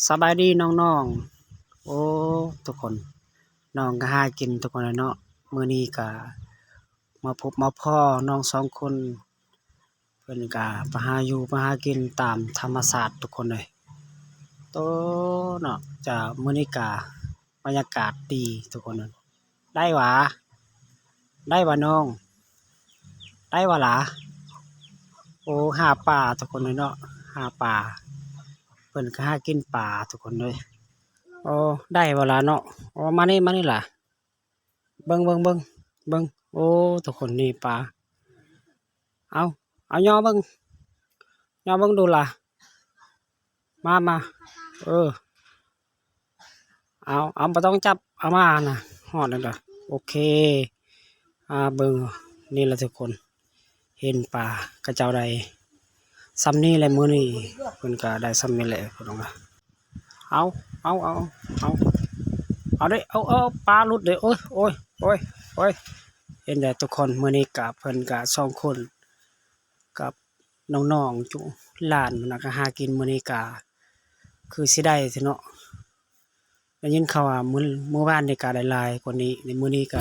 สบายดีน้องๆโอ้ทุกคนน้องก็หากินทุกคนเลยเนาะมื้อนี้ก็มาพบมาพ้อน้อง2คนเพิ่นก็ไปหาอยู่ไปหากินตามธรรมชาติทุกคนเลยโตเนาะจะมื้อนี้ก็บรรยากาศดีทุกคนเลยได้หวาได้หวาน้องได้หวาหลาโอ้หาปลาทุกคนเลยเนาะหาปลาเพิ่นก็หากินปลาทุกคนเลยโอ้ได้บ่ล่ะเนาะโอ้มานี่ล่ะเบิ่งโอ้ทุกคนนี่ปลาเอาเอาย่อเบิ่งดูล่ะมาเอาบ่ต้องจับเอามาน่ะฮอดแล้วล่ะโอเคเบิ่งนี่ล่ะทุกคนเห็นปลากระเจ้าใดซ้ำนี้แหละมื้อนี้เพิ่นก็ได้ซ้ำนี้แหละพุ่นว่าเอาเอาเอาเอาเอาเด้เอาปลาหลุดเด้โอ้ยเห็นได้ทุกคนมื้อนี้ก็เพิ่นก็2คนกับน้องๆจุหลานมันก็หากินมื้อนี้ก็คือสิได้ซิเนาะได้ยินข่าวว่ามื้อวานนี่ก็ได้หลายกว่านี้ในมื้อนี้ก็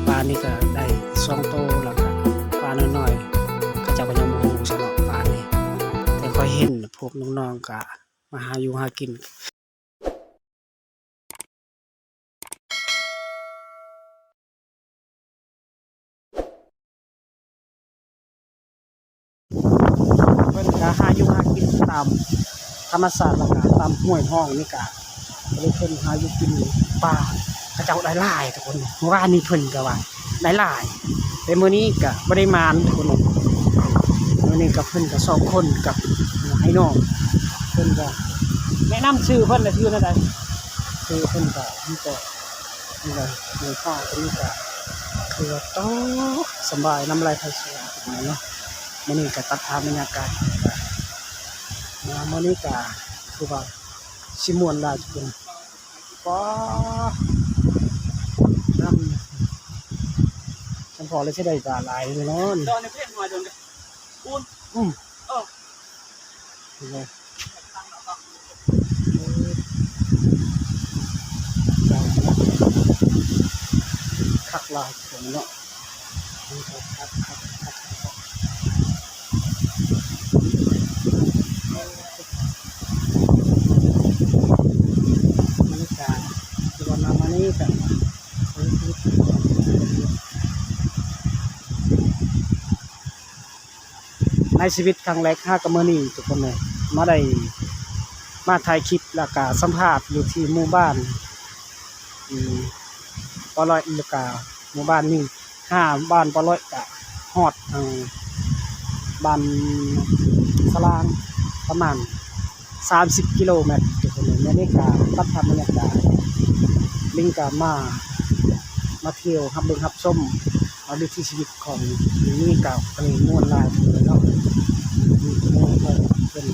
ปลานี่ก็ได้2โตแล้วก็ปลาน้อยๆเขาเจ้าก็ยังบ่ฮู้ซะเนาะปลานี่แต่ค่อยเห็นพวกน้องๆก็มาหาอยู่หากินเพิ่นก็หาอยู่หากินตามธรรมชาติแล้วก็ตามห้วยห้องนี่ก็เลยเพิ่นหาอยู่กินปลาเขาเจ้าได้หลายทุกคนเมื่อวานนี้เพิ่นก็ว่าได้หลายแต่มื้อนี้ก็บ่ได้มานทุกคนมื้อนี้ก็เพิ่นก็2คนกับให้น้องเพิ่นก็แนะนำชื่อเพิ่นน่ะชื่ออะไรชื่อเพิ่นก็มีแต่นี่เลยในฟ้าเพิ่นก็คือว่าโตสบายน้ำลายไหลสวยทุกคนเนาะมื้อนี้ก็ตัดภาพบรรยากาศมื้อนี้ก็คือว่าสิม่วนหลายทุกคนป๊าน้ำฉันพอเลยสิได้ปลาหลายเลยเนาะนี่โดนในเพื่อนมาโดนปูนเออนี่เลยคักหลายทุกคนเนาะคักบรรยากาศคือว่ามานี่ก็ในชีวิตครั้งแรก5กับมื้อนี้ทุกคนเลยมาได้มาถ่ายคลิปแล้วก็สัมภาษณ์อยู่ที่หมู่บ้านปอร้อยแล้วก็หมู่บ้านนี้5บ้านปอร้อยก็ฮอดบ้านสลางประมาณ30กิโลเมตรทุกคนเลยนี่ก็ตัดภาพบรรยากาศลิงก็มาเที่ยวรับเบิ่งรับชมเอาวิถีชีวิตของนี่ก็ม่วนหลายเลยเนาะมีม่วนเพิ่น